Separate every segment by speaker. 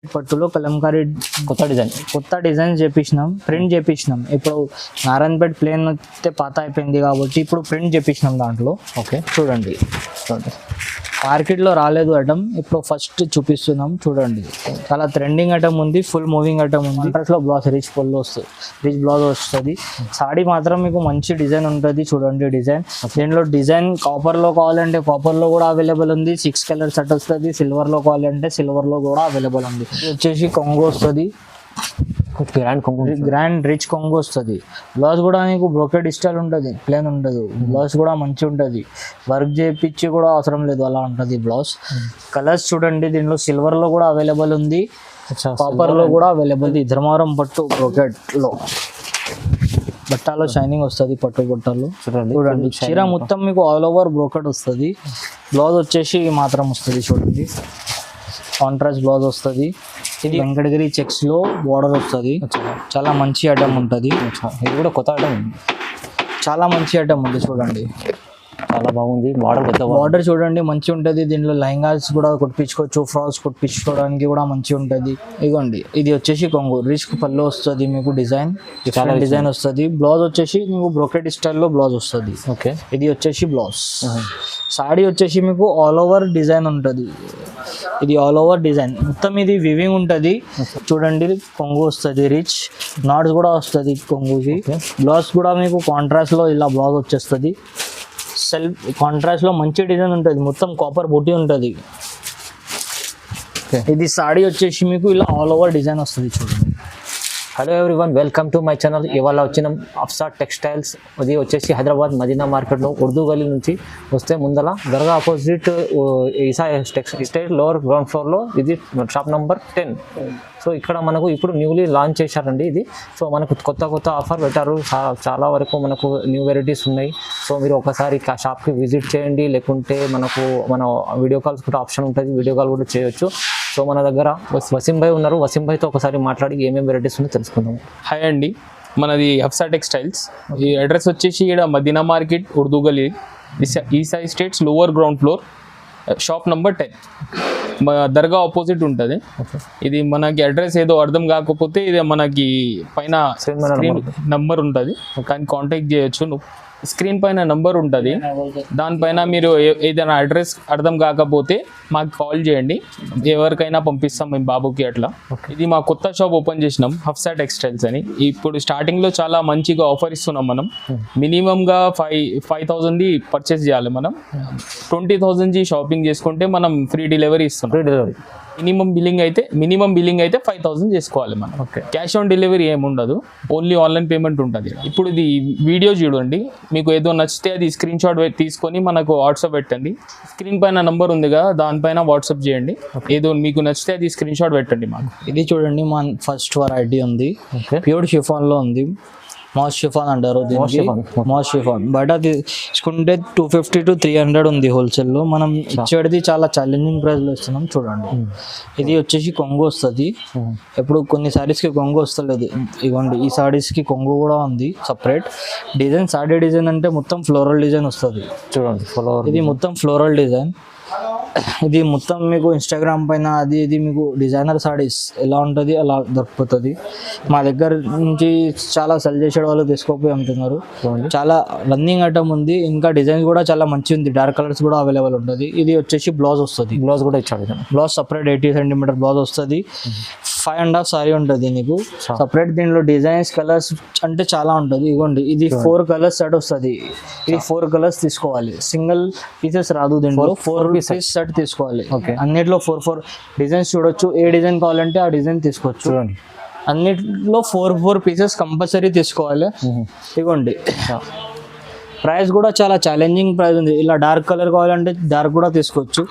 Speaker 1: పట్టులో కలంకారీ కొత్త design చేపించినాం, print చేపించినాం. ఇప్పుడు నారాయణపేట ప్లేన్ అయితే పాత అయిపోయింది కాబట్టి ఇప్పుడు ప్రింట్ చేపించినాం దాంట్లో.
Speaker 2: ఓకే,
Speaker 1: చూడండి మార్కెట్లో రాలేదు ఐటమ్, ఇప్పుడు ఫస్ట్ చూపిస్తున్నాం. చూడండి చాలా ట్రెండింగ్ ఐటమ్ ఉంది, ఫుల్ మూవింగ్ ఐటమ్ ఉంది. కాంట్రాస్ట్లో బ్లౌజ్ రిచ్ పళ్ళు వస్తుంది, రిచ్ బ్లౌజ్ వస్తుంది. సాడీ మాత్రం మీకు మంచి డిజైన్ ఉంటుంది. చూడండి డిజైన్, దీంట్లో డిజైన్ కాపర్లో కావాలంటే కాపర్లో కూడా అవైలబుల్ ఉంది. 6 కలర్ సెట్ వస్తుంది. సిల్వర్లో కావాలంటే సిల్వర్లో కూడా అవైలబుల్ ఉంది. ఇది వచ్చేసి కొంగు వస్తుంది, గ్రాండ్ రిచ్ కొంగు వస్తుంది. బ్లౌజ్ కూడా మీకు బ్రోకెడ్ స్టైల్ ఉంటుంది, ప్లేన్ ఉండదు. బ్లౌజ్ కూడా మంచి ఉంటుంది, వర్క్ చేయించి కూడా అవసరం లేదు, అలా ఉంటుంది బ్లౌజ్. కలర్స్ చూడండి, దీనిలో సిల్వర్ లో కూడా అవైలబుల్ ఉంది, కాపర్ లో కూడా అవైలబుల్ ఉంది. ధర్మవరం పట్టు బ్రోకెడ్ లో బట్టాలో షైనింగ్ వస్తుంది, పట్టు బట్టలు చూడండి. చీర మొత్తం మీకు ఆల్ ఓవర్ బ్రోకెడ్ వస్తుంది. బ్లౌజ్ వచ్చేసి మాత్రం వస్తుంది, చూడండి కాంట్రాస్ట్ బ్లౌజ్ వస్తుంది. ఇది వెంకటగిరి చెక్స్ లో బోర్డర్ వస్తుంది. చాలా మంచి ఐటమ్ ఉంటుంది.
Speaker 2: ఇది కూడా కొత్త ఐటమ్,
Speaker 1: చాలా మంచి ఐటమ్ ఉంది. చూడండి
Speaker 2: చాలా బాగుంది.
Speaker 1: బార్డర్ చూడండి మంచి ఉంటుంది. దీంట్లో లెహంగాస్ కూడా కుట్టించుకోవచ్చు, ఫ్రాక్స్ కుట్టించుకోవడానికి కూడా మంచి ఉంటుంది. ఇదిగోండి, ఇది వచ్చేసి కొంగు రిచ్ పళ్ళు వస్తుంది. మీకు డిజైన్ డిజైన్ వస్తుంది. బ్లౌజ్ వచ్చేసి మీకు బ్రోకెట్ స్టైల్లో బ్లౌజ్ వస్తుంది.
Speaker 2: ఓకే,
Speaker 1: ఇది వచ్చేసి బ్లౌజ్. సాడీ వచ్చేసి మీకు ఆల్ ఓవర్ డిజైన్ ఉంటుంది. ఇది ఆల్ ఓవర్ డిజైన్ మొత్తం ఇది వివింగ్ ఉంటుంది. చూడండి కొంగు వస్తుంది, రిచ్ నాట్స్ కూడా వస్తుంది కొంగుకి. బ్లౌజ్ కూడా మీకు కాంట్రాస్ట్ లో ఇలా బ్లౌజ్ వచ్చేస్తుంది. సెల్ఫ్ కాంట్రాస్ట్ లో మంచి డిజైన్ ఉంటుంది, మొత్తం కాపర్ బూటీ ఉంటుంది. ఇది సాడీ వచ్చేసి మీకు ఇలా ఆల్ ఓవర్ డిజైన్ వస్తుంది. చూడండి.
Speaker 2: Hello everyone, welcome to my channel. ఇవాళ వచ్చిన అఫ్సా టెక్స్టైల్స్. అది వచ్చేసి హైదరాబాద్ మదీనా మార్కెట్లో ఉర్దూ గల్లీ నుంచి వస్తే ముందల దర్గా ఆపోజిట్ ఈసా టెక్స్టైల్ లోవర్ గ్రౌండ్ ఫ్లోర్లో ఇది షాప్ నెంబర్ 10. సో ఇక్కడ మనకు ఇప్పుడు న్యూలీ లాంచ్ చేశారండి ఇది. సో మనకు కొత్త ఆఫర్ పెట్టారు, చాలా వరకు మనకు న్యూ వెరైటీస్ ఉన్నాయి. సో మీరు ఒకసారి షాప్కి విజిట్ చేయండి, లేకుంటే మన వీడియో కాల్స్ కూడా ఆప్షన్ ఉంటుంది, వీడియో కాల్ కూడా చేయొచ్చు. సో మన దగ్గర వసీం భాయ్ ఉన్నారు, వసీం భాయ్తో ఒకసారి మాట్లాడి ఏమేమి వెరైటీస్ ఉన్నాయో తెలుసుకుందాం.
Speaker 3: హాయ్ అండి, మనది హఫ్సా టెక్స్టైల్స్. ఈ అడ్రస్ వచ్చేసి ఇక్కడ Madina market Urdu Gali, Isa states lower ground floor, shop number 10, దర్గా ఆపోజిట్ ఉంటుంది. ఇది మనకి అడ్రస్ ఏదో అర్థం కాకపోతే ఇది మనకి పైన స్క్రీన్ నంబర్ ఉంటుంది, కానీ కాంటాక్ట్ చేయొచ్చు. స్క్రీన్ పైన నంబర్ ఉంటుంది, దానిపైన మీరు ఏదైనా అడ్రస్ అర్థం కాకపోతే మాకు కాల్ చేయండి, ఎవరికైనా పంపిస్తాం మేము బాబుకి అట్లా. ఇది మా కొత్త షాప్ ఓపెన్ చేసినాం, హఫ్సా టెక్స్టైల్స్ అని. ఇప్పుడు స్టార్టింగ్లో చాలా మంచిగా ఆఫర్ ఇస్తున్నాం. మనం మినిమంగా 5,000 పర్చేస్ చేయాలి. మనం 20,000 షాపింగ్ చేసుకుంటే మనం ఫ్రీ డెలివరీ ఇస్తున్నాం.
Speaker 2: Free delivery.
Speaker 3: మినిమం బిల్లింగ్ అయితే 5,000 చేసుకోవాలి మనం. క్యాష్ ఆన్ డెలివరీ ఏమి ఉండదు, ఓన్లీ ఆన్లైన్ పేమెంట్ ఉంటుంది. ఇప్పుడు ఇది వీడియో చూడండి, మీకు ఏదో నచ్చితే అది స్క్రీన్ షాట్ తీసుకొని మనకు వాట్సాప్ పెట్టండి. స్క్రీన్ పైన నంబర్ ఉంది కదా, దానిపైన వాట్సాప్ చేయండి. ఏదో మీకు నచ్చితే అది స్క్రీన్ షాట్ పెట్టండి మాకు.
Speaker 1: ఇది చూడండి మా ఫస్ట్ వెరైటీ ఉంది, ప్యూర్ షిఫాన్ లో ఉంది. మాస్ షిఫాన్ అంటారు, మాస్ షిఫాన్. బయట తీసుకుంటే 250 to 300 ఉంది హోల్సేల్లో. మనం ఇచ్చేది చాలా ఛాలెంజింగ్ ప్రైస్లో ఇస్తున్నాం. చూడండి, ఇది వచ్చేసి కొంగు వస్తుంది. ఇప్పుడు కొన్ని సారీస్కి కొంగు వస్తలేదు, ఇవ్వండి ఈ సారీస్కి కొంగు కూడా ఉంది సపరేట్. డిజైన్ సాడీ డిజైన్ అంటే మొత్తం ఫ్లోరల్ డిజైన్ వస్తుంది. చూడండి, ఇది మొత్తం ఫ్లోరల్ డిజైన్. ఇది మొత్తం మీకు ఇన్స్టాగ్రామ్ పైన ఇది మీకు డిజైనర్ సారీస్ ఎలా ఉంటుంది అలా దొరికిపోతుంది. మా దగ్గర నుంచి చాలా సెల్ చేసే వాళ్ళు తీసుకోపోయి అమ్ముతున్నారు. చాలా రన్నింగ్ ఐటమ్ ఉంది, ఇంకా డిజైన్స్ కూడా చాలా మంచి ఉంది. డార్క్ కలర్స్ కూడా అవైలబుల్ ఉంటుంది. ఇది వచ్చేసి బ్లౌజ్ వస్తుంది, బ్లౌజ్ కూడా ఇచ్చాడు. బ్లౌజ్ సపరేట్ 80 cm బ్లౌజ్ వస్తుంది. 5.5 సారీ ఉంటుంది నీకు సపరేట్. దీనిలో డిజైన్స్ కలర్స్ అంటే చాలా ఉంటుంది. ఇవ్వండి, ఇది 4 కలర్స్ సెట్ వస్తుంది. ఇది 4 కలర్స్ తీసుకోవాలి, సింగిల్ పీసెస్ రాదు. దీంట్లో 4 పీసెస్ సెట్ తీసుకోవాలి. అన్నిట్లో 4 డిజైన్స్ చూడొచ్చు. ఏ డిజైన్ కావాలంటే ఆ డిజైన్ తీసుకోవచ్చు. చూడండి, అన్నిట్లో 4 పీసెస్ కంపల్సరీ తీసుకోవాలి. ఇవ్వండి, ప్రైస్ కూడా చాలా ఛాలెంజింగ్ ప్రైస్ ఉంది. ఇలా డార్క్ కలర్ కావాలంటే డార్క్ కూడా తీసుకోవచ్చు.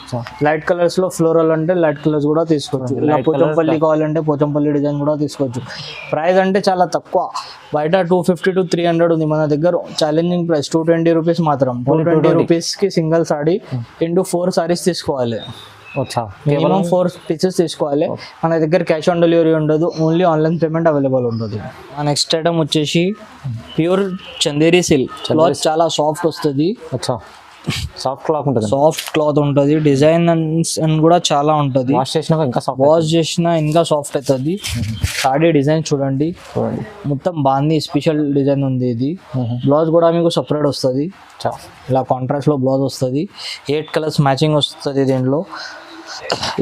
Speaker 1: లైట్ కలర్స్ లో ఫ్లోరల్ అంటే లైట్ కలర్స్ కూడా తీసుకోవచ్చు. ఇలా పోచంపల్లి కావాలంటే పోచంపల్లి డిజైన్ కూడా తీసుకోవచ్చు. ప్రైస్ అంటే చాలా తక్కువ, బయట 250 to 300 ఉంది. మన దగ్గర ఛాలెంజింగ్ ప్రైస్ 220 రూపీస్ మాత్రం. 220 రూపీస్కి సింగిల్ సారీ ఇంటూ 4 సారీస్ తీసుకోవాలి. మినిమం 4 పీసెస్ తీసుకోవాలి. మన దగ్గర క్యాష్ ఆన్ డెలివరీ ఉండదు, ఓన్లీ ఆన్లైన్ పేమెంట్ అవైలబుల్ ఉంటుంది. నెక్స్ట్ ఐటమ్ వచ్చేసి ప్యూర్ చందేరి సిల్క్. క్లాత్ చాలా సాఫ్ట్ వస్తుంది.
Speaker 2: సాఫ్ట్ క్లాత్ ఉంటుంది,
Speaker 1: సాఫ్ట్ క్లాత్ ఉంటుంది, డిజైన్ అని కూడా చాలా ఉంటుంది.
Speaker 2: వాష్ చేసినాక ఇంకా సాఫ్ట్
Speaker 1: వాష్ చేసినా ఇంకా సాఫ్ట్ అవుతుంది. సాడీ డిజైన్ చూడండి,
Speaker 2: చూడండి.
Speaker 1: మొత్తం బాగుంది, స్పెషల్ డిజైన్ ఉంది. ఇది బ్లౌజ్ కూడా మీకు సపరేట్ వస్తుంది, ఇలా కాంట్రాస్ట్లో బ్లౌజ్ వస్తుంది. 8 కలర్స్ మ్యాచింగ్ వస్తుంది దీంట్లో.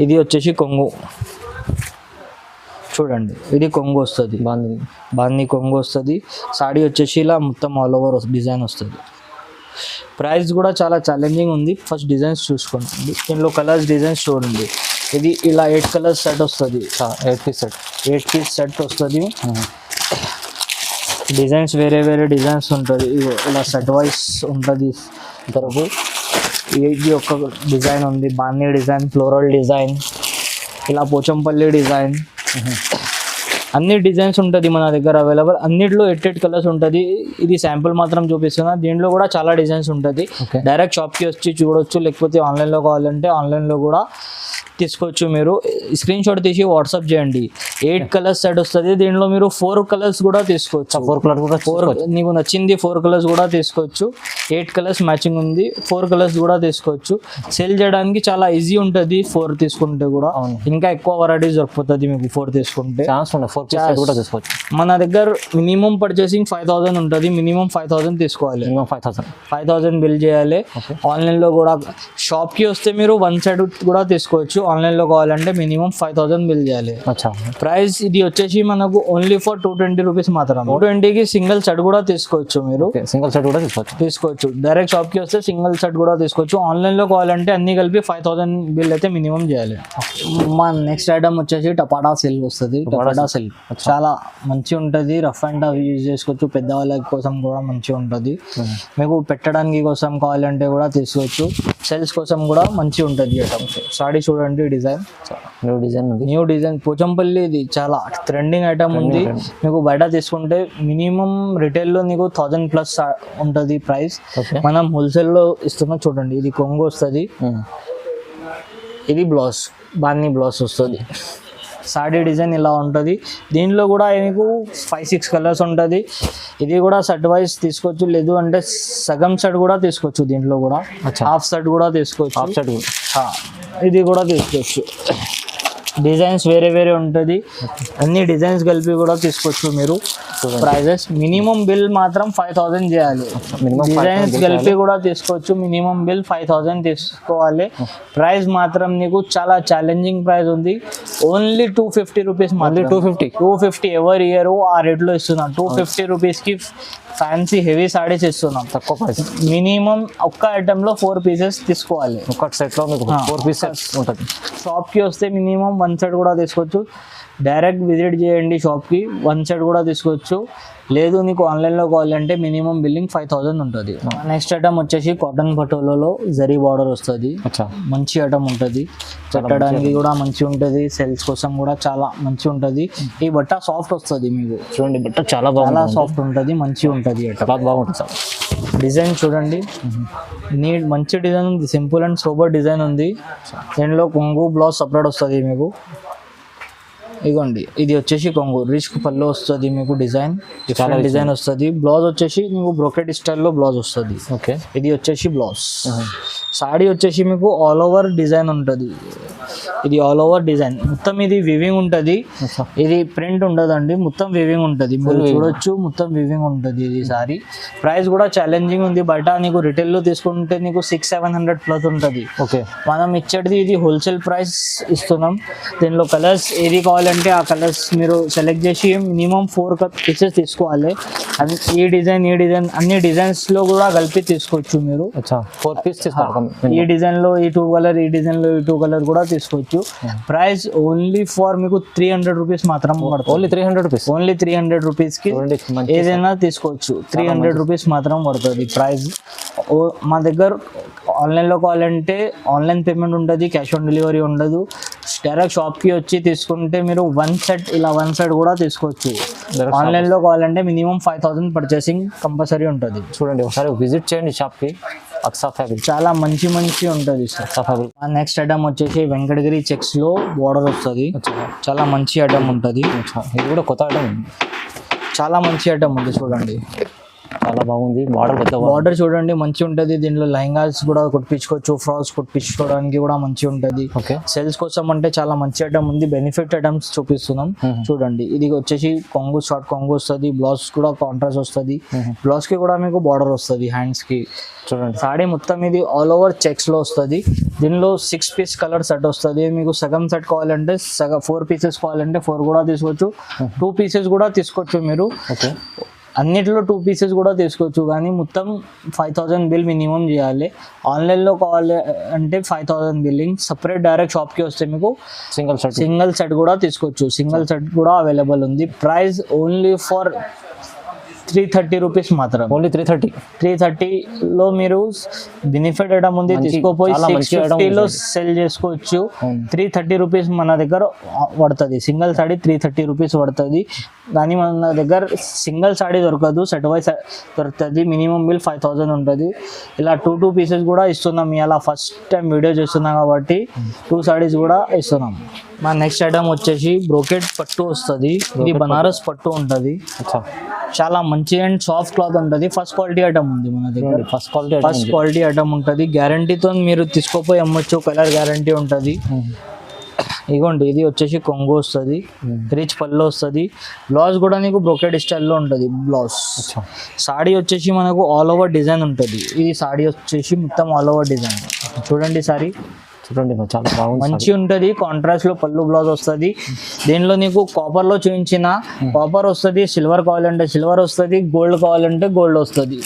Speaker 1: ఇది వచ్చేసి కొంగు చూడండి, ఇది కొంగు వస్తుంది, బాంది కొంగు వస్తుంది. సాడీ వచ్చేసి ఇలా మొత్తం ఆల్ ఓవర్ డిజైన్ వస్తుంది. ప్రైస్ కూడా చాలా ఛాలెంజింగ్ ఉంది. ఫస్ట్ డిజైన్స్ చూసుకోండి, దీంట్లో కలర్స్ డిజైన్స్ చూడండి. ఇది ఇలా 8 కలర్స్ సెట్ వస్తుంది,
Speaker 2: 8 పీస్ సెట్
Speaker 1: వస్తుంది. డిజైన్స్ వేరే వేరే డిజైన్స్ ఉంటుంది, ఇలా సెట్ వైస్ ఉంటుంది. తరపు ఇది ఒక డిజైన్ ఉంది, బాందీ డిజైన్, ఫ్లోరల్ డిజైన్, ఇలా పోచంపల్లి డిజైన్, అన్ని డిజైన్స్ ఉంటుంది మన దగ్గర అవైలబుల్. అన్నిట్లో 8 కలర్స్ ఉంటుంది. ఇది శాంపుల్ మాత్రం చూపిస్తున్నా, దీంట్లో కూడా చాలా డిజైన్స్ ఉంటుంది. డైరెక్ట్ షాప్కి వచ్చి చూడొచ్చు, లేకపోతే ఆన్లైన్లో కావాలంటే ఆన్లైన్లో కూడా తీసుకోవచ్చు. మీరు స్క్రీన్ షాట్ తీసి వాట్సాప్ చేయండి. 8 కలర్స్ సెట్ వస్తుంది, దీంట్లో మీరు 4 కలర్స్ కూడా తీసుకోవచ్చు. 4 నీకు నచ్చింది 4 కలర్స్ కూడా తీసుకోవచ్చు. 8 కలర్స్ మ్యాచింగ్ ఉంది, 4 కలర్స్ కూడా తీసుకోవచ్చు. సేల్ చేయడానికి చాలా ఈజీ ఉంటుంది 4 తీసుకుంటే కూడా. ఇంకా ఎక్కువ వెరైటీస్ దొరుకుతుంది మీకు 4 తీసుకుంటే. మన దగ్గర మినిమం పర్చేసింగ్ 5000 ఉంటుంది, మినిమం 5000 తీసుకోవాలి. 5000 బిల్ చేయాలి. ఆన్లైన్లో కూడా షాప్కి వస్తే మీరు 1 సెట్ కూడా తీసుకోవచ్చు. ఆన్లైన్లో కావాలంటే మినిమం 5000 బిల్ చేయాలి. ప్రైస్ ఇది వచ్చేసి మనకు ఓన్లీ ఫర్ 220 రూపీస్ మాత్రం. 220కి సింగిల్ సెట్ కూడా తీసుకోవచ్చు. మీరు
Speaker 2: సింగిల్ సెట్ కూడా
Speaker 1: తీసుకోవచ్చు. డైరెక్ట్ షాప్కి వస్తే సింగిల్ సెట్ కూడా తీసుకోవచ్చు. ఆన్లైన్లో కావాలంటే అన్ని కలిపి 5000 బిల్ అయితే మినిమం చేయాలి. మా నెక్స్ట్ ఐటమ్ వచ్చేసి టపాటా సిల్క్ వస్తుంది. టపాటా సిల్క్ చాలా మంచి ఉంటుంది, రఫ్ అండ్ టఫ్ యూజ్ చేసుకోవచ్చు. పెద్దవాళ్ళ కోసం కూడా మంచిగా ఉంటుంది. మీకు పెట్టడానికి కోసం కావాలంటే కూడా తీసుకోవచ్చు. సేల్స్ కోసం కూడా మంచిగా ఉంటుంది ఐటమ్. సాడీ చూడండి, డిజైన్ న్యూ డిజైన్ పోచంపల్లి, ఇది చాలా ట్రెండింగ్ ఐటమ్ ఉంది. మీకు బయట తీసుకుంటే మినిమం రిటైల్లో నీకు 1000+ ఉంటుంది ప్రైస్. మనం హోల్సేల్లో ఇస్తున్నాం. చూడండి, ఇది కొంగు వస్తుంది, ఇది బ్లౌజ్, బాందీ బ్లౌజ్ వస్తుంది. సాడీ డిజైన్ ఇలా ఉంటుంది. దీంట్లో కూడా మీకు 5-6 కలర్స్ ఉంటుంది. ఇది కూడా సెట్ వైజ్ తీసుకోవచ్చు, లేదు అంటే సగం సెట్ కూడా తీసుకోవచ్చు. దీంట్లో కూడా హాఫ్ సెట్ కూడా తీసుకోవచ్చు. ఇది కూడా తీసుకోవచ్చు. డిజైన్స్ వేరే వేరే ఉంటుంది, అన్ని డిజైన్స్ కలిపి కూడా తీసుకోవచ్చు మీరు. ప్రైజెస్ మినిమం బిల్ మాత్రం 5000 చేయాలి. డిజైన్స్ కలిపి కూడా తీసుకోవచ్చు. మినిమం బిల్ 5000 తీసుకోవాలి. ప్రైస్ మాత్రం నీకు చాలా ఛాలెంజింగ్ ప్రైస్ ఉంది. Only 250 rupees. మళ్ళీ 250 ఎవరి ఇయర్ ఆ రేట్లో ఇస్తున్నాం. 250 రూపీస్కి ఫ్యాన్సీ హెవీ సాడీస్ ఇస్తున్నాం తక్కువ ప్రైస్. మినిమం ఒక్క ఐటెంలో 4 పీసెస్ తీసుకోవాలి.
Speaker 2: ఒక సెట్లో మీకు 4 పీసెస్ ఉంటుంది.
Speaker 1: షాప్కి వస్తే మినిమం 1 సెట్ కూడా తీసుకోవచ్చు. డైరెక్ట్ విజిట్ చేయండి షాప్కి, 1 సెట్ కూడా తీసుకోవచ్చు. లేదు నీకు ఆన్లైన్లో కావాలంటే మినిమం బిల్లింగ్ 5000 ఉంటుంది. నెక్స్ట్ ఐటమ్ వచ్చేసి కాటన్ పటోలలో జరీ బార్డర్ వస్తుంది. మంచి ఐటమ్ ఉంటుంది, పెట్టడానికి కూడా మంచి ఉంటుంది. సేల్స్ కోసం కూడా చాలా మంచి ఉంటుంది. ఈ బట్ట సాఫ్ట్ వస్తుంది మీకు.
Speaker 2: చూడండి, బట్ట చాలా
Speaker 1: సాఫ్ట్ ఉంటుంది, మంచిగా ఉంటుంది.
Speaker 2: చాలా బాగుంటుంది సార్.
Speaker 1: డిజైన్ చూడండి, నీట్ మంచి డిజైన్ ఉంది. సింపుల్ అండ్ సూపర్ డిజైన్ ఉంది. దీనిలో కొంగు బ్లౌజ్ సపరేట్ వస్తుంది మీకు. ఇగోండి, ఇది వచ్చేసి కొంగు రిచ్ పళ్ళు వస్తుంది మీకు. డిజైన్ డిఫరెంట్ డిజైన్ వస్తుంది. బ్లౌజ్ వచ్చేసి మీకు బ్రోకెట్ స్టైల్లో బ్లౌజ్ వస్తుంది.
Speaker 2: ఓకే,
Speaker 1: ఇది వచ్చేసి బ్లౌజ్. సాడీ వచ్చేసి మీకు ఆల్ ఓవర్ డిజైన్ ఉంటుంది. ఇది ఆల్ ఓవర్ డిజైన్ మొత్తం. ఇది వివింగ్ ఉంటుంది, ఇది ప్రింట్ ఉండదండి, మొత్తం వివింగ్ ఉంటుంది. మీరు చూడొచ్చు, మొత్తం వివింగ్ ఉంటుంది. ఇది సారీ ప్రైస్ కూడా ఛాలెంజింగ్ ఉంది. బయట నీకు రిటైల్లో తీసుకుంటే నీకు 600-700+ ఉంటుంది.
Speaker 2: ఓకే, మనం
Speaker 1: ఇచ్చేది ఇది హోల్సేల్ ప్రైస్ ఇస్తున్నాం. దీనిలో కలర్స్ ఏది కావాలంటే ఆ కలర్స్ మీరు సెలెక్ట్ చేసి మినిమం 4 పీసెస్ తీసుకోవాలి. అది ఈ డిజైన్ అన్ని డిజైన్స్లో కూడా కలిపి తీసుకోవచ్చు మీరు.
Speaker 2: 4 పీస్ తీసుకోవాలి.
Speaker 1: ఈ డిజైన్లో ఈ 2 కలర్, ఈ డిజైన్లో ఈ 2 కలర్ కూడా తీసుకోవచ్చు. ప్రైస్ ఓన్లీ ఫర్ మీకు 300 రూపీస్ మాత్రం పడుతుంది.
Speaker 2: Only 300 rupees.
Speaker 1: ఓన్లీ 300 రూపీస్కి ఏదైనా తీసుకోవచ్చు. 300 రూపీస్ మాత్రం పడుతుంది ప్రైస్. మా దగ్గర ఆన్లైన్లో కావాలంటే ఆన్లైన్ పేమెంట్ ఉంటుంది, క్యాష్ ఆన్ డెలివరీ ఉండదు. డైరెక్ట్ షాప్కి వచ్చి తీసుకుంటే మీరు 1 సెట్ ఇలా 1 సెట్ కూడా తీసుకోవచ్చు. ఆన్లైన్లో కావాలంటే మినిమం 5000 పర్చేసింగ్ కంపల్సరీ ఉంటుంది.
Speaker 2: చూడండి, ఒకసారి విజిట్ చేయండి షాప్కి. అక్సా ఫ్యాబ్రిక్ చాలా
Speaker 1: మంచి ఉంటుంది అక్సా ఫ్యాబ్రిక్. నెక్స్ట్ ఐటమ్ వచ్చేసి వెంకటగిరి చెక్స్లో బార్డర్ వస్తుంది. చాలా మంచి ఐటమ్ ఉంటుంది.
Speaker 2: ఇది కూడా కొత్త ఐటమ్,
Speaker 1: చాలా మంచి ఐటమ్ ఉంది. చూడండి,
Speaker 2: చాలా బాగుంది, బార్డర్ పెద్ద
Speaker 1: బార్డర్ చూడండి మంచి ఉంటది. దీంట్లో లెహంగాస్ కూడా కుట్టించుకోవచ్చు, ఫ్రాక్స్ కుట్టించుకోవడానికి కూడా మంచి ఉంటది.
Speaker 2: ఓకే.
Speaker 1: సేల్స్ కోసం అంటే చాలా మంచి ఐటమ్ ఉంది. బెనిఫిట్ ఐటమ్స్ చూపిస్తున్నాం చూడండి. ఇది వచ్చేసి కొంగు, షార్ట్ కొంగు వస్తుంది. బ్లౌజ్ కూడా కాంట్రాస్ట్ వస్తుంది. బ్లౌజ్ కి కూడా మీకు బార్డర్ వస్తుంది హ్యాండ్స్ కి.
Speaker 2: చూడండి
Speaker 1: సాడీ మొత్తం ఇది ఆల్ ఓవర్ చెక్స్ లో వస్తుంది. దీనిలో 6 పీస్ కలర్ సెట్ వస్తుంది. మీకు సగం సెట్ కావాలంటే 4 పీసెస్ కావాలంటే 4 కూడా తీసుకోవచ్చు. 2 పీసెస్ కూడా తీసుకోవచ్చు మీరు.
Speaker 2: ఓకే.
Speaker 1: అన్నిటిలో 2 పీసెస్ కూడా తీసుకోవచ్చు. కానీ మొత్తం 5000 బిల్ మినిమం చేయాలి. ఆన్లైన్లో కావాలి అంటే 5000 బిల్లింగ్. సపరేట్ డైరెక్ట్ షాప్కి వస్తే మీకు సింగిల్ సెట్ కూడా తీసుకోవచ్చు. సింగిల్ సెట్ కూడా అవైలబుల్ ఉంది. ప్రైస్ ఓన్లీ ఫర్ 330 రూపీస్ మాత్రం.
Speaker 2: ఓన్లీ
Speaker 1: 330లో మీరు బెనిఫిట్ ఐటమ్ ఉంది, తీసుకోపోయి 650లో సెల్ చేసుకోవచ్చు. 330 రూపీస్ మన దగ్గర పడుతుంది. సింగిల్ సాడీ 330 రూపీస్ పడుతుంది. కానీ మన దగ్గర సింగిల్ సాడీ దొరకదు, సెట్ వైజ్ దొరుకుతుంది. మినిమం బిల్ 5000 ఉంటుంది. ఇలా 2 పీసెస్ కూడా ఇస్తున్నాం. ఇలా ఫస్ట్ టైం వీడియో చేస్తున్నాం కాబట్టి 2 సాడీస్ కూడా ఇస్తున్నాం. మా నెక్స్ట్ ఐటమ్ వచ్చేసి బ్రోకెట్ పట్టు వస్తుంది. ఇది బనారస్ పట్టు ఉంటుంది. చాలా మంచి అండ్ సాఫ్ట్ క్లాత్ ఉంటుంది. ఫస్ట్ క్వాలిటీ ఐటమ్ ఉంది మన దగ్గర. ఫస్ట్ క్వాలిటీ ఐటమ్ ఉంటుంది. గ్యారంటీతో మీరు తీసుకోపోయి అమ్మొచ్చు. కలర్ గ్యారంటీ ఉంటుంది. ఇగోండి ఇది వచ్చేసి కొంగు వస్తుంది. రిచ్ పళ్ళు వస్తుంది. బ్లౌజ్ కూడా నీకు బ్రోకెట్ స్టైల్లో ఉంటుంది బ్లౌజ్. సాడీ వచ్చేసి మనకు ఆల్ ఓవర్ డిజైన్ ఉంటుంది. ఇది సాడీ వచ్చేసి మొత్తం ఆల్ ఓవర్ డిజైన్. చూడండి సారీ
Speaker 2: చూడండి చాలా బాగుంది,
Speaker 1: మంచి ఉంటుంది. కాంట్రాస్ట్ లో పళ్ళు బ్లౌజ్ వస్తుంది. దీనిలో నీకు కాపర్ లో చూపించిన కాపర్ వస్తుంది. సిల్వర్ కావాలంటే సిల్వర్ వస్తుంది. గోల్డ్ కావాలంటే గోల్డ్ వస్తుంది.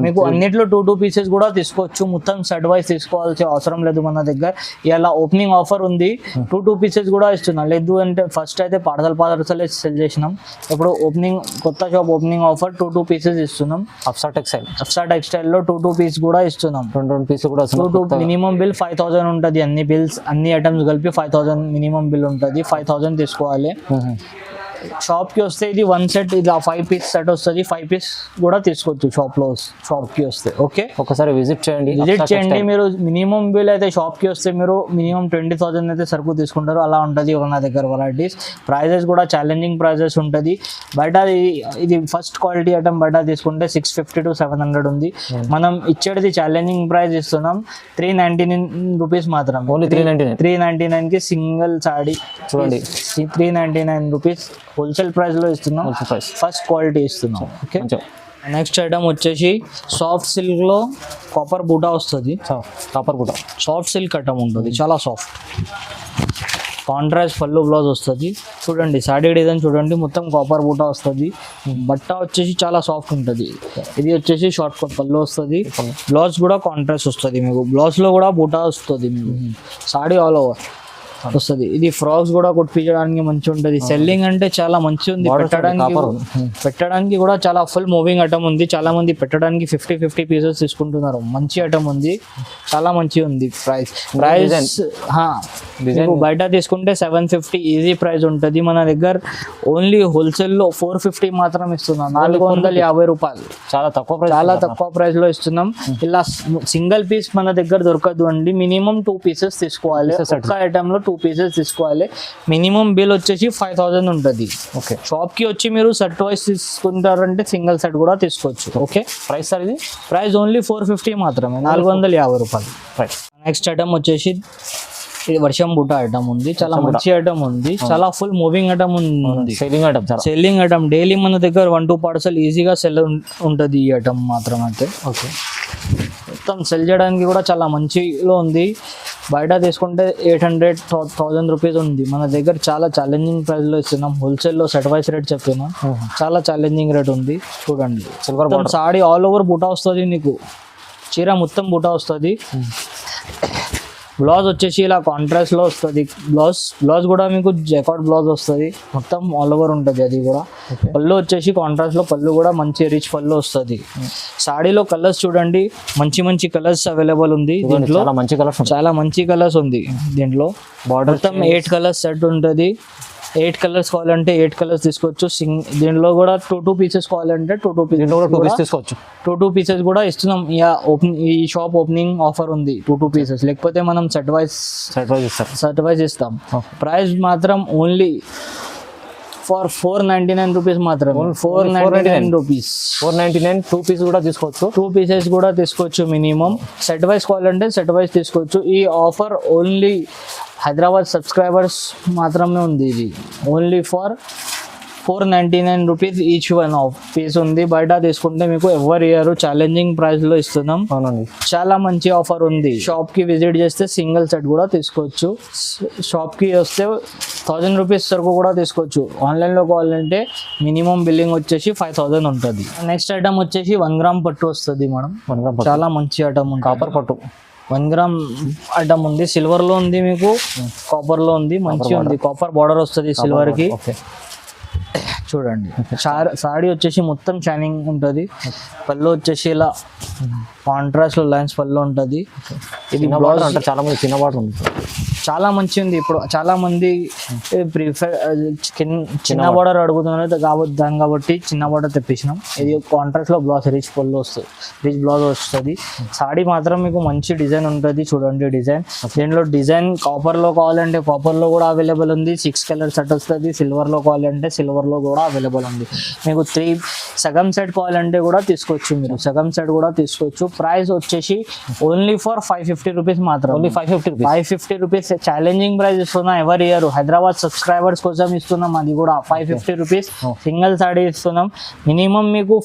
Speaker 1: మీకు అన్నిట్లో 2 పీసెస్ కూడా తీసుకోవచ్చు. మొత్తం సెట్ వైజ్ తీసుకోవాల్సిన అవసరం లేదు మన దగ్గర. ఇలా ఓపెనింగ్ ఆఫర్ ఉంది. 2 పీసెస్ కూడా ఇస్తున్నాం. లేదు అంటే ఫస్ట్ అయితే పార్సల్ సెల్ చేసినాం. ఇప్పుడు ఓపెనింగ్ కొత్త షాప్ ఓపెనింగ్ ఆఫర్ 2 పీసెస్ ఇస్తున్నాం.
Speaker 2: అప్సా టెక్స్టైల్ లో 2 పీస్ కూడా ఇస్తున్నాం. 2 పీస్ కూడా
Speaker 1: మినిమం బిల్ 5000 ఉంటుంది. అన్ని బిల్స్ అన్ని ఐటమ్స్ కలిపి 5000 మినిమం బిల్ ఉంటుంది. 5000 తీసుకోవాలి. షాప్కి వస్తే ఇది 1 సెట్, ఇలా 5 పీస్ సెట్ వస్తుంది. 5 పీస్ కూడా తీసుకోవచ్చు షాప్కి వస్తే. ఓకే,
Speaker 2: ఒకసారి విజిట్ చేయండి.
Speaker 1: మీరు మినిమం బిల్ అయితే షాప్కి వస్తే మీరు మినిమం 20,000 అయితే సరుకు తీసుకుంటారు. అలా ఉంటుంది మన దగ్గర వెరైటీస్. ప్రైజెస్ కూడా ఛాలెంజింగ్ ప్రైజెస్ ఉంటుంది. బయట ఇది ఫస్ట్ క్వాలిటీ ఐటమ్ బయట తీసుకుంటే 650 to 700 ఉంది. మనం ఇచ్చేది ఛాలెంజింగ్ ప్రైస్ ఇస్తున్నాం 399 రూపీస్ మాత్రం.
Speaker 2: ఓన్లీ
Speaker 1: 399కి సింగిల్ సాడీ చూడండి. 399 రూపీస్ హోల్సేల్ ప్రైస్ లో ఇస్తున్నాం. ఫస్ట్ క్వాలిటీ ఇస్తున్నాం. ఓకే, నెక్స్ట్ ఐటమ్ వచ్చేసి సాఫ్ట్ సిల్క్ లో కాపర్ బూటా వస్తుంది. సాఫ్ట్ సిల్క్ ఐటమ్ ఉంటుంది, చాలా సాఫ్ట్. కాంట్రాస్ట్ పళ్ళు బ్లౌజ్ వస్తుంది. చూడండి సాడీ డిజైన్ చూడండి, మొత్తం కాపర్ బూటా వస్తుంది. బట్ట వచ్చేసి చాలా సాఫ్ట్ ఉంటుంది. ఇది వచ్చేసి షార్ట్ పళ్ళు వస్తుంది. బ్లౌజ్ కూడా కాంట్రాస్ట్ వస్తుంది. మీకు బ్లౌజ్ లో కూడా బూటా వస్తుంది. మీకు సాడీ ఆల్ ఓవర్ వస్తుంది. ఇది ఫ్రాక్స్ కూడా కుట్టించడానికి మంచి ఉంటుంది. సెల్లింగ్ అంటే చాలా మంచి ఉంది. పెట్టడానికి కూడా చాలా ఫుల్ మూవింగ్ ఐటమ్ ఉంది. చాలా మంది పెట్టడానికి 50 పీసెస్ తీసుకుంటున్నారు. మంచి ఐటమ్ ఉంది, చాలా మంచి ఉంది. ప్రైస్ బయట తీసుకుంటే 750 ఈజీ ప్రైస్ ఉంటుంది. మన దగ్గర ఓన్లీ హోల్సేల్ లో 450 మాత్రం ఇస్తున్నాం. 450 రూపాయలు, చాలా తక్కువ ప్రైస్ లో ఇస్తున్నాం. ఇలా సింగిల్ పీస్ మన దగ్గర దొరకదు అండి. మినిమం 2 పీసెస్ తీసుకోవాలి. ఒక్క ఐటమ్ లో 2 పీసెస్ తీసుకోవాలి. మినిమం బిల్ వచ్చేసి 5000 ఉంటుంది. ఓకే, షాప్ కి వచ్చి మీరు సెట్ వైస్ తీసుకుంటారంటే సింగిల్ సెట్ కూడా తీసుకోవచ్చు. ఓకే, ప్రైస్ సార్ ఇది ప్రైస్ ఓన్లీ 450 మాత్రమే, 450 రూపాయలు. నెక్స్ట్ ఐటమ్ వచ్చేసి ఇది వర్షం బుట్ట ఐటమ్ ఉంది. చాలా మంచి ఐటమ్ ఉంది. చాలా ఫుల్ మూవింగ్ ఐటమ్ ఉంది. సెల్లింగ్ ఐటమ్ డైలీ మన దగ్గర 1-2 పార్సల్ ఈజీగా సెల్ ఉంటుంది. ఈ ఐటమ్ మాత్రం అయితే ఓకే, మొత్తం సెల్ చేయడానికి కూడా చాలా మంచిలో ఉంది. బయట తీసుకుంటే 800-1000 రూపీస్ ఉంది. మన దగ్గర చాలా ఛాలెంజింగ్ ప్రైస్ లో ఇస్తున్నాం. హోల్సేల్ లో సెట్ వైస్ రేట్ చెప్తున్నాం. చాలా ఛాలెంజింగ్ రేట్ ఉంది. చూడండి సిల్వర్ సాడీ ఆల్ ఓవర్ బూటా వస్తుంది. నీకు చీర మొత్తం బూటా వస్తుంది. బ్లౌజ్ వచ్చేసి ఇలా కాంట్రాస్ట్ లో వస్తుంది. బ్లౌజ్ కూడా మీకు జకాట్ బ్లౌజ్ వస్తుంది. మొత్తం ఆల్ ఓవర్ ఉంటుంది. అది కూడా పళ్ళు వచ్చేసి కాంట్రాస్ట్ లో పళ్ళు కూడా మంచి రిచ్ పళ్ళు వస్తుంది. సాడీలో కలర్స్ చూడండి, మంచి కలర్స్ అవైలబుల్ ఉంది. దీంట్లో చాలా మంచి కలర్స్ ఉంది. దీంట్లో మొత్తం 8 కలర్స్ సెట్ ఉంటుంది. 8 కలర్స్ కావాలంటే 8 కలర్స్ తీసుకోవచ్చు. దీనిలో కూడా 2 పీసెస్ కావాలంటే 2 పీసెస్ తీసుకోవచ్చు. 2 పీసెస్ కూడా ఇస్తున్నాం. ఈ షాప్ ఓపెనింగ్ ఆఫర్ ఉంది. 2 పీసెస్ లేకపోతే మనం సెట్ వైజ్ ఇస్తాం. ప్రైస్ మాత్రం ఓన్లీ ఫర్ 499 రూపీస్ మాత్రమే. 499 రూపీస్.
Speaker 2: 499 2 పీస్ కూడా తీసుకోవచ్చు.
Speaker 1: 2 పీసెస్ కూడా తీసుకోవచ్చు. మినిమం సెట్ వైస్ కావాలంటే సెట్ వైస్ తీసుకోవచ్చు. ఈ ఆఫర్ ఓన్లీ హైదరాబాద్ సబ్స్క్రైబర్స్ మాత్రమే ఉంది. ఇది only for 499 rupees each one of piece ఉంది. బయట తీసుకుంటే మీకు ఎవరి ఇయర్ ఛాలెంజింగ్ ప్రైస్ లో ఇస్తున్నాం.
Speaker 2: అవునండి,
Speaker 1: చాలా మంచి ఆఫర్ ఉంది. షాప్ కి విజిట్ చేస్తే సింగిల్ సెట్ కూడా తీసుకోవచ్చు. షాప్ కి వస్తే 1000 రూపీస్ వరకు కూడా తీసుకోవచ్చు. ఆన్లైన్ లో కావాలంటే మినిమం బిల్లింగ్ వచ్చేసి 5000 ఉంటుంది. నెక్స్ట్ ఐటమ్ వచ్చేసి 1 గ్రామ్ పట్టు వస్తుంది మేడం. చాలా మంచి ఐటమ్ ఉంది.
Speaker 2: కాపర్ పట్టు
Speaker 1: 1 గ్రామ్ ఐటమ్ ఉంది. సిల్వర్ లో ఉంది, మీకు కాపర్ లో ఉంది. మంచి ఉంది. కాపర్ బార్డర్ వస్తుంది సిల్వర్ కి. చూడండి, సాడీ వచ్చేసి మొత్తం షైనింగ్ ఉంటుంది. పళ్ళు వచ్చేసి ఇలా కాంట్రాస్ట్ లైన్స్ పళ్ళు ఉంటుంది. ఇది బ్లౌజ్
Speaker 2: అంటే చాలా మంది చిన్న బార్డర్ ఉంది.
Speaker 1: చాలా మంచి ఉంది. ఇప్పుడు చాలా మంది ప్రిఫర్ చిన్న బార్డర్ అడుగుతున్నారు కాబట్టి చిన్న బార్డర్ తెప్పించినాం. ఇది కాంట్రాస్ట్ లో బ్లౌజ్ రిచ్ పళ్ళు వస్తుంది, రిచ్ బ్లౌజ్ వస్తుంది. సాడీ మాత్రం మీకు మంచి డిజైన్ ఉంటుంది. చూడండి డిజైన్. దీంట్లో డిజైన్ కాపర్ లో కావాలంటే కాపర్ లో కూడా అవైలబుల్ ఉంది. 6 కలర్ సెట్ వస్తుంది. సిల్వర్ లో కావాలంటే సిల్వర్ లో కూడా అవైలబుల్ ఉంది. మీకు 3 సగం సెట్ కావాలంటే కూడా తీసుకోవచ్చు. మీరు సగం సెట్ కూడా తీసుకోవచ్చు. ప్రైస్ వచ్చేసి ఓన్లీ ఫర్ 550 రూపీస్ మాత్రం.
Speaker 2: ఓన్లీ
Speaker 1: 550 రూపీస్ ఛాలెంజింగ్ ప్రైస్ ఇస్తున్నాం. ఎవరి ఇయర్ హైదరాబాద్ సబ్స్క్రైబర్స్ కోసం ఇస్తున్నాం. అది కూడా 550 రూపీస్ సింగిల్ సాడీ ఇస్తున్నాం. మినిమం మీకు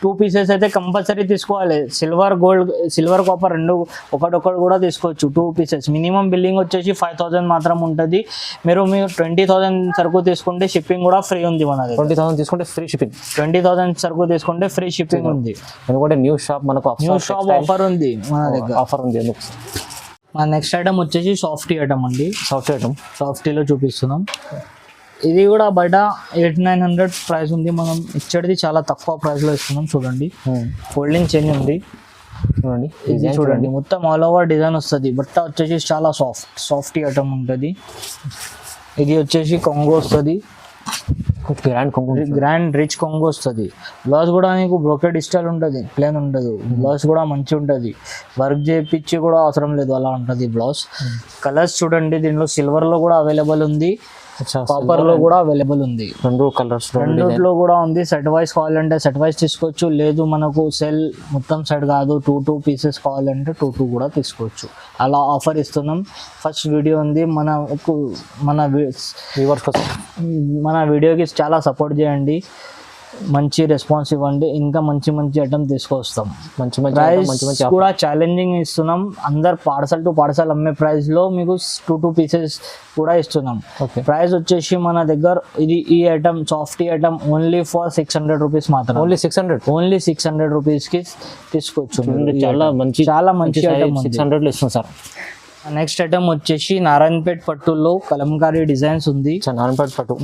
Speaker 1: 2 పీసెస్ అయితే కంపల్సరీ తీసుకోవాలి. సిల్వర్ గోల్డ్, సిల్వర్ కాపర్ రెండు ఒకటొకటి కూడా తీసుకోవచ్చు. 2 పీసెస్. మినిమం బిల్లింగ్ వచ్చేసి 5000 మాత్రం ఉంటుంది. మీరు 20,000 సరుకు తీసుకుంటే షిప్పింగ్ కూడా ఫ్రీ ఉంది. మన దగ్గర
Speaker 2: 20,000 తీసుకుంటే ఫ్రీ షిప్పింగ్.
Speaker 1: 20,000 సరుకు తీసుకుంటే ఫ్రీ షిప్పింగ్ ఉంది.
Speaker 2: ఎందుకంటే న్యూ షాప్ మనకు
Speaker 1: న్యూ షాప్ ఆఫర్ ఉంది మన దగ్గర.
Speaker 2: ఆఫర్ ఉంది ఎందుకు.
Speaker 1: మన నెక్స్ట్ ఐటమ్ వచ్చేసి సాఫ్టీ ఐటమ్ అండి.
Speaker 2: ఐటమ్
Speaker 1: సాఫ్టీలో చూపిస్తున్నాం. ఇది కూడా బయట 800-900 ప్రైస్ ఉంది. మనం ఇచ్చేది చాలా తక్కువ ప్రైస్లో ఇస్తున్నాం. చూడండి, ఫోల్డింగ్ చైన్ ఉంది.
Speaker 2: చూడండి,
Speaker 1: ఇది చూడండి, మొత్తం ఆల్ ఓవర్ డిజైన్ వస్తుంది. బట్ట వచ్చేసి చాలా సాఫ్టీ ఐటమ్ ఉంటుంది. ఇది వచ్చేసి కొంగో వస్తుంది. గ్రాండ్ రిచ్ కొంగో వస్తుంది. బ్లౌజ్ కూడా నీకు బ్రోకెడ్ స్టైల్ ఉంటుంది, ప్లేన్ ఉండదు. బ్లౌజ్ కూడా మంచి ఉంటుంది. వర్క్ చేయించి కూడా అవసరం లేదు, అలా ఉంటుంది బ్లౌజ్. కలర్స్ చూడండి, దీనిలో సిల్వర్ లో కూడా అవైలబుల్ ఉంది, కాపర్ లో కూడా అవైలబుల్ ఉంది.
Speaker 2: 2 కలర్స్
Speaker 1: రెండిట్లో కూడా ఉంది. సెట్ వైస్ కావాలంటే సెట్ వైస్ తీసుకోవచ్చు. లేదు మనకు సెల్ మొత్తం సెట్ కాదు, 2 పీసెస్ కావాలంటే 2 కూడా తీసుకోవచ్చు. అలా ఆఫర్ ఇస్తున్నాం. ఫస్ట్ వీడియో ఉంది మన వ్యూవర్స్ కోసం. మన వీడియోకి చాలా సపోర్ట్ చేయండి, మంచి రెస్పాన్స్ ఇవ్వండి. ఇంకా మంచి ఐటమ్ తీసుకొస్తాం. ప్రైస్ కూడా ఛాలెంజింగ్ ఇస్తున్నాం. అందరు పార్సల్ టు పార్సల్ అమ్మే ప్రైస్ లో మీకు 2 పీసెస్ కూడా ఇస్తున్నాం. ప్రైస్ వచ్చేసి మన దగ్గర ఈ item softy item only for 600 rupees మాత్రం. ఓన్లీ 600 రూపీస్ కి తీసుకోవచ్చు. చాలా మంచి ఐటమ్
Speaker 2: 600 లో ఇస్తున్నాం సార్.
Speaker 1: నెక్స్ట్ ఐటమ్ వచ్చేసి నారాయణపేట్ పట్టులో కలంకారీ డిజైన్స్ ఉంది.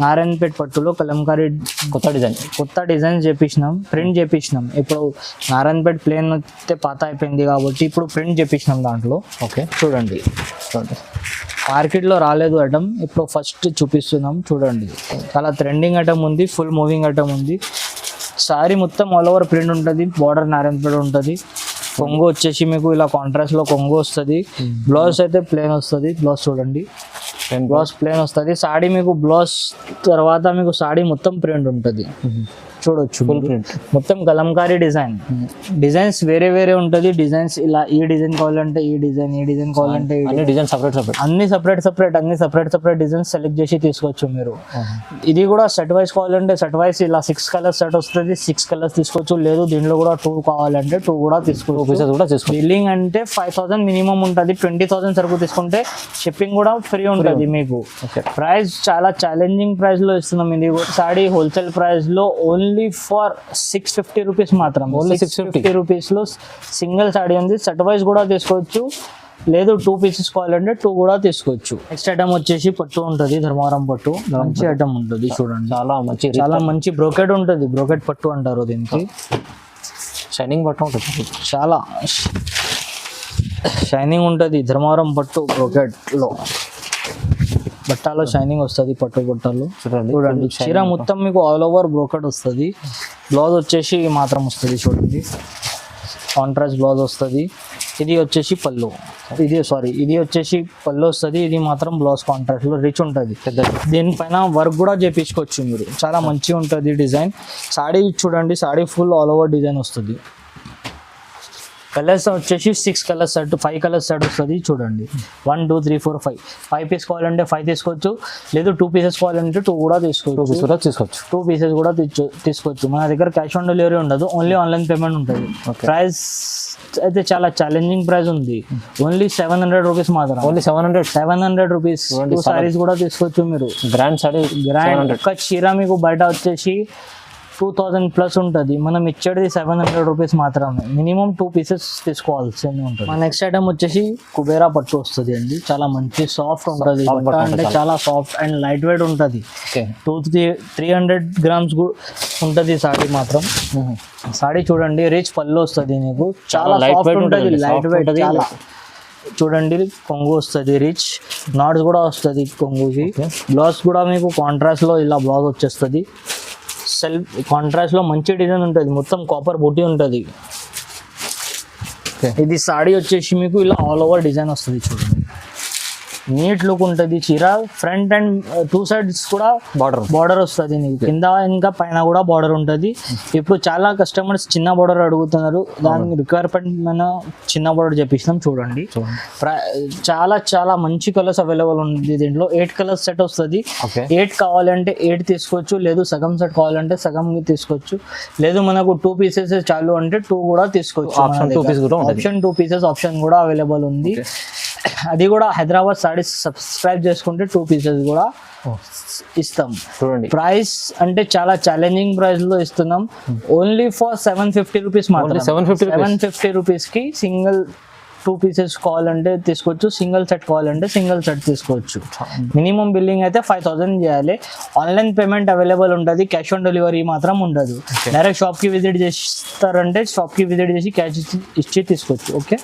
Speaker 1: నారాయణపేట్ పట్టులో కలంకారీ కొత్త డిజైన్ చేపించినాం, ప్రింట్ చేపించినాం. ఇప్పుడు నారాయణపేట్ ప్లేన్ అయితే పాత అయిపోయింది కాబట్టి ఇప్పుడు ప్రింట్ చేపించినాం దాంట్లో. చూడండి, మార్కెట్లో రాలేదు ఐటమ్, ఇప్పుడు ఫస్ట్ చూపిస్తున్నాం. చూడండి, చాలా ట్రెండింగ్ ఐటమ్ ఉంది, ఫుల్ మూవింగ్ ఐటమ్ ఉంది. సారీ మొత్తం ఆల్ ఓవర్ ప్రింట్ ఉంటుంది, బార్డర్ నారాయణపేట్ ఉంటుంది. కొంగు వచ్చేసి మీకు ఇలా కాంట్రాస్ట్ లో కొంగు వస్తుంది. బ్లౌజ్ అయితే ప్లేన్ వస్తుంది. బ్లౌజ్ చూడండి, బ్లౌజ్ ప్లేన్ వస్తుంది. సాడీ మీకు బ్లౌజ్ తర్వాత మీకు సాడీ మొత్తం ప్రింట్ ఉంటుంది. చూడొచ్చు, మొత్తం కలంకారీ డిజైన్స్ వేరే ఉంటుంది. డిజైన్స్ ఇలా ఈ డిజైన్ కావాలంటే ఈ డిజైన్ కావాలంటే అన్ని సపరేట్ డిజైన్స్ సెలెక్ట్ చేసి తీసుకోవచ్చు మీరు. ఇది కూడా సెట్ వైస్ కావాలంటే సెట్ వైస్ ఇలా 6 కలర్స్ సెట్ వస్తుంది. 6 కలర్స్ తీసుకోవచ్చు. లేదు దీంట్లో కూడా 2 కావాలంటే 2 కూడా తీసుకోవచ్చు. బిల్లింగ్ అంటే 5000 మినిమం ఉంటుంది. 20,000 సరుకు తీసుకుంటే షిప్పింగ్ కూడా ఫ్రీ ఉంటుంది మీకు. ప్రైస్ చాలా ఛాలెంజింగ్ ప్రైస్ లో ఇస్తున్నాం. ఇది సాడీ హోల్సేల్ ప్రైస్ లో ఓన్లీ ఫర్ 650 రూపీస్ మాత్రం. 650 రూపీస్ లో సింగిల్ సాడీ ఉంది. సెట్ వైస్ కూడా తీసుకోవచ్చు. లేదు 2 పీసెస్ కావాలంటే 2 కూడా తీసుకోవచ్చు. నెక్స్ట్ ఐటమ్ వచ్చేసి పట్టు ఉంటుంది, ధర్మవరం పట్టు. మంచి ఐటమ్ ఉంటుంది. చూడండి, చాలా మంచి బ్రోకెడ్ ఉంటుంది. బ్రోకెడ్ పట్టు అంటారు దీనికి.
Speaker 2: షైనింగ్ పట్టు ఉంటుంది,
Speaker 1: చాలా షైనింగ్ ఉంటుంది. ధర్మవరం పట్టు బ్రోకెడ్ లో బట్టాలో షైనింగ్ వస్తుంది. పట్టు బట్టలు చూడండి, చీర మొత్తం మీకు ఆల్ ఓవర్ బ్రోకెడ్ వస్తుంది. బ్లౌజ్ వచ్చేసి మాత్రం వస్తుంది. చూడండి, కాంట్రాస్ట్ బ్లౌజ్ వస్తుంది. ఇది వచ్చేసి పళ్ళు, ఇది వచ్చేసి పళ్ళు వస్తుంది. ఇది మాత్రం బ్లౌజ్ కాంట్రాక్ట్ లో రిచ్ ఉంటుంది. దీనిపైన వర్క్ కూడా చేపించుకోవచ్చు మీరు, చాలా మంచిగా ఉంటుంది డిజైన్. సాడీ చూడండి, saree full all over design వస్తుంది. కలర్స్ వచ్చేసి 6 కలర్స్ సెట్, 5 కలర్స్ సెట్ వస్తుంది. చూడండి 1 2 3 4 5 పీస్ కావాలంటే 5 తీసుకోవచ్చు, లేదు 2 పీసెస్ కావాలంటే 2 కూడా తీసుకోవచ్చు. 2 పీసెస్ కూడా తీసుకోవచ్చు. మన దగ్గర క్యాష్ ఆన్ డెలివరీ ఉండదు, ఓన్లీ ఆన్లైన్ పేమెంట్ ఉంటుంది. ప్రైస్ అయితే చాలా ఛాలెంజింగ్ ప్రైస్ ఉంది, ఓన్లీ 700 రూపీస్ మాత్రం.
Speaker 2: Only 700
Speaker 1: rupees. 2 సారీస్ కూడా తీసుకోవచ్చు మీరు.
Speaker 2: గ్రాండ్ సారీ,
Speaker 1: గ్రాండ్ ఒక చీర మీకు బయట వచ్చేసి 2000 ప్లస్ ఉంటుంది, మనం ఇచ్చేది 700 రూపీస్ మాత్రమే. మినిమం 2 పీసెస్ తీసుకోవాల్సి ఉంటుంది. మన నెక్స్ట్ ఐటమ్ వచ్చేసి కుబేరా పట్టు వస్తుంది అండి, చాలా మంచి సాఫ్ట్ ఉంటుంది. అంటే చాలా సాఫ్ట్ అండ్ లైట్ వెయిట్ ఉంటుంది. 300 గ్రామ్స్ ఉంటుంది సాడీ మాత్రం. సాడీ చూడండి, రిచ్ పళ్ళు వస్తుంది మీకు, చాలా సాఫ్ట్ ఉంటుంది, లైట్ వెయిట్ చాలా. చూడండి కొంగు వస్తుంది, రిచ్ నాట్స్ కూడా వస్తుంది కొంగుకి. బ్లౌజ్ కూడా మీకు కాంట్రాస్ట్ లో ఇలా బ్లౌజ్ వచ్చేస్తుంది. సెల్ఫ్ కాంట్రాస్ట్ లో మంచి డిజైన్ ఉంటుంది, మొత్తం కాపర్ బూటీ ఉంటుంది. ఇది సాడీ వచ్చేసి మీకు ఇలా ఆల్ ఓవర్ డిజైన్ వస్తుంది. చూడండి నీట్ లుక్ ఉంటుంది చీర. ఫ్రంట్ అండ్ 2 సైడ్స్ కూడా బార్డర్ వస్తుంది మీకు, కింద ఇంకా పైన కూడా బార్డర్ ఉంటుంది. ఇప్పుడు చాలా కస్టమర్స్ చిన్న బార్డర్ అడుగుతున్నారు, దానికి రిక్వైర్మెంట్ మన చిన్న బార్డర్ చేపిస్తాం. చూడండి చాలా చాలా మంచి కలర్స్ అవైలబుల్ ఉంది దీంట్లో. 8 కలర్స్ సెట్ వస్తుంది. 8 కావాలంటే 8 తీసుకోవచ్చు, లేదు సగం సెట్ కావాలంటే సగం తీసుకోవచ్చు, లేదు మనకు 2 పీసెస్ చాలు అంటే 2 కూడా తీసుకోవచ్చు. ఆప్షన్ 2 పీసెస్ ఆప్షన్ కూడా అవైలబుల్ ఉంది. అది కూడా హైదరాబాద్ సారీస్ సబ్స్క్రైబ్ చేసుకుంటే 2 పీసెస్ కూడా ఇస్తాం.
Speaker 2: చూడండి
Speaker 1: ప్రైస్ అంటే చాలా ఛాలెంజింగ్ ప్రైస్ లో ఇస్తున్నాం, ఓన్లీ ఫర్ 750 రూపీస్ మాత్రం. 750 రూపీస్ కి సింగిల్ 2 పీసెస్ కావాలంటే తీసుకోవచ్చు, సింగిల్ సెట్ కావాలంటే సింగిల్ సెట్ తీసుకోవచ్చు. మినిమం బిల్లింగ్ అయితే 5000 చేయాలి. ఆన్లైన్ పేమెంట్ అవైలబుల్ ఉంటుంది, క్యాష్ ఆన్ డెలివరీ మాత్రం ఉండదు. డైరెక్ట్ షాప్ కి విజిట్ చేస్తారంటే షాప్ కి విజిట్ చేసి క్యాష్ ఇచ్చి తీసుకోవచ్చు. ఓకే.